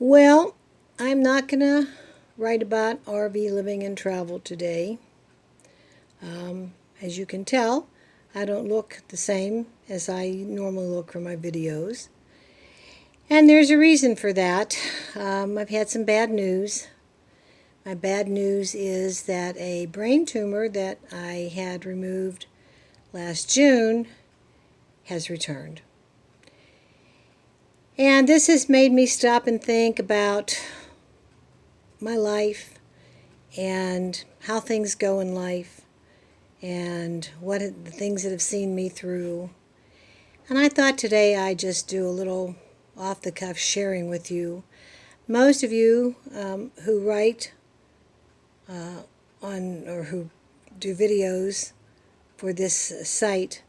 Well, I'm not going to write about RV living and travel today. As you can tell, I don't look the same as I normally look for my videos. And there's a reason for that. I've had some bad news. My bad news is that a brain tumor that I had removed last June has returned. And this has made me stop and think about my life and how things go in life and what the things that have seen me through. And I thought today I'd just do a little off the cuff sharing with you. Most of you who write on or who do videos for this site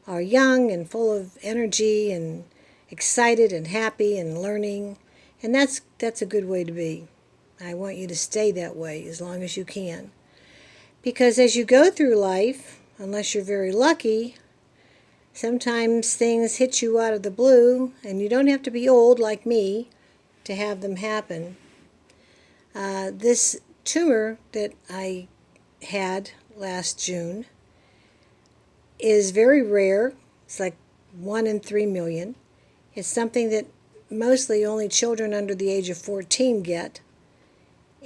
are young and full of energy and excited and happy and learning, and that's a good way to be. I want you to stay that way as long as you can. Because as you go through life, unless you're very lucky, sometimes things hit you out of the blue, and you don't have to be old like me to have them happen. This tumor that I had last June is very rare. It's like 1 in 3 million. It's something that mostly only children under the age of 14 get.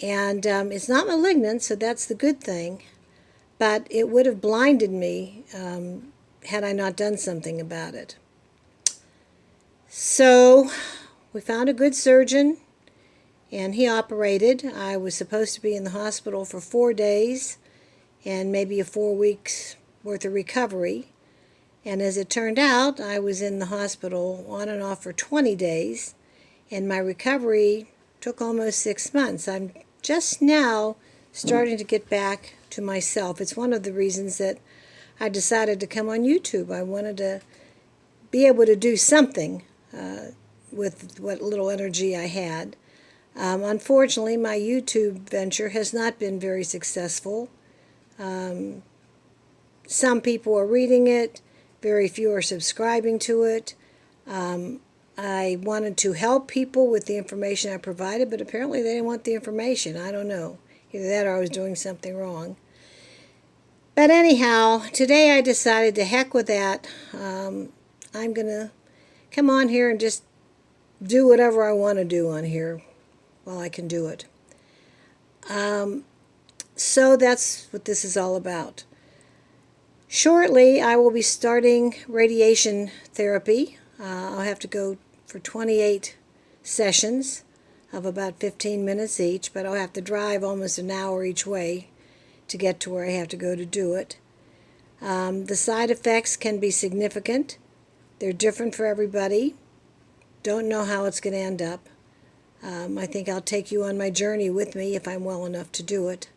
And it's not malignant, so that's the good thing. But it would have blinded me had I not done something about it. So we found a good surgeon, and he operated. I was supposed to be in the hospital for 4 days and maybe a 4 weeks worth of recovery. And as it turned out, I was in the hospital on and off for 20 days, and my recovery took almost 6 months. I'm just now starting to get back to myself. It's one of the reasons that I decided to come on YouTube. I wanted to be able to do something with what little energy I had. Unfortunately, my YouTube venture has not been very successful. Some people are reading it. Very few are subscribing to it. I wanted to help people with the information I provided, but apparently they didn't want the information. I don't know. Either that or I was doing something wrong. But anyhow, today I decided to heck with that. I'm going to come on here and just do whatever I want to do on here while I can do it. So that's what this is all about. Shortly, I will be starting radiation therapy. I'll have to go for 28 sessions of about 15 minutes each, but I'll have to drive almost an hour each way to get to where I have to go to do it. The side effects can be significant. They're different for everybody. Don't know how it's going to end up. I think I'll take you on my journey with me if I'm well enough to do it.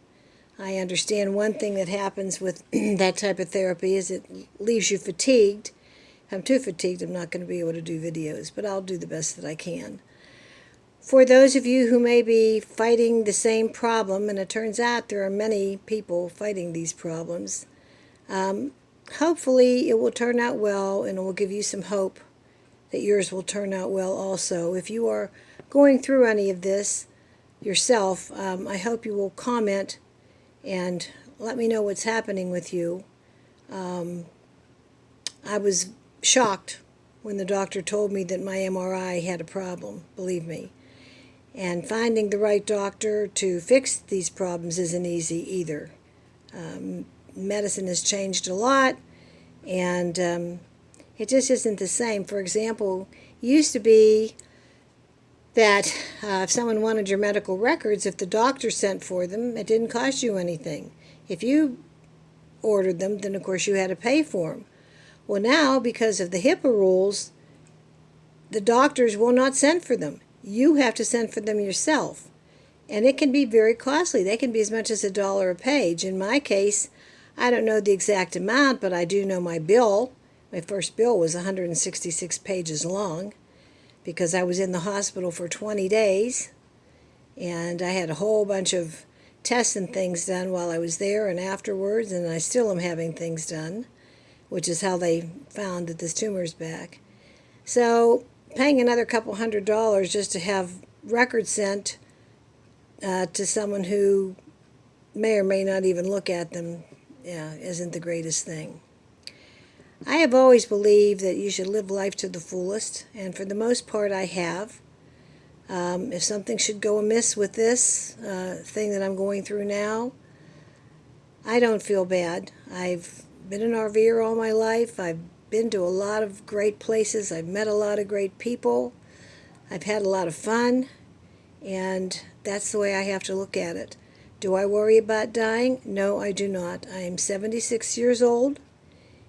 I understand one thing that happens with that type of therapy is it leaves you fatigued. If I'm too fatigued, I'm not going to be able to do videos, but I'll do the best that I can. For those of you who may be fighting the same problem, and it turns out there are many people fighting these problems, hopefully it will turn out well, and it will give you some hope that yours will turn out well also. If you are going through any of this yourself, I hope you will comment and let me know what's happening with you. I was shocked when the doctor told me that my MRI had a problem, believe me. And finding the right doctor to fix these problems isn't easy either. Medicine has changed a lot, and it just isn't the same. For example, it used to be that if someone wanted your medical records, if the doctor sent for them, it didn't cost you anything. If you ordered them, then of course you had to pay for them. Well, now, because of the HIPAA rules, the doctors will not send for them. You have to send for them yourself. And it can be very costly. They can be as much as $1 a page. In my case, I don't know the exact amount, but I do know my bill. My first bill was 166 pages long, because I was in the hospital for 20 days, and I had a whole bunch of tests and things done while I was there and afterwards, and I still am having things done, which is how they found that this tumor is back. So paying another couple $100 just to have records sent to someone who may or may not even look at them isn't the greatest thing. I have always believed that you should live life to the fullest, and for the most part I have. If something should go amiss with this thing that I'm going through now, I don't feel bad. I've been an RVer all my life. I've been to a lot of great places. I've met a lot of great people. I've had a lot of fun, and that's the way I have to look at it. Do I worry about dying? No, I do not. I am 76 years old,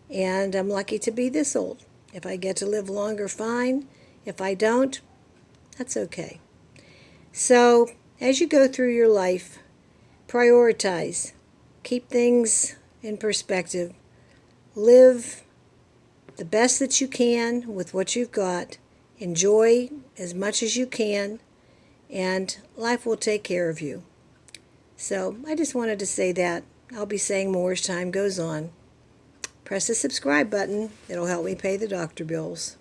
and I'm lucky to be this old. If I get to live longer, fine. If I don't, that's okay. So, as you go through your life, prioritize. Keep things in perspective. Live the best that you can with what you've got. Enjoy as much as you can, and life will take care of you. So, I just wanted to say that. I'll be saying more as time goes on. Press the subscribe button. It'll help me pay the doctor bills.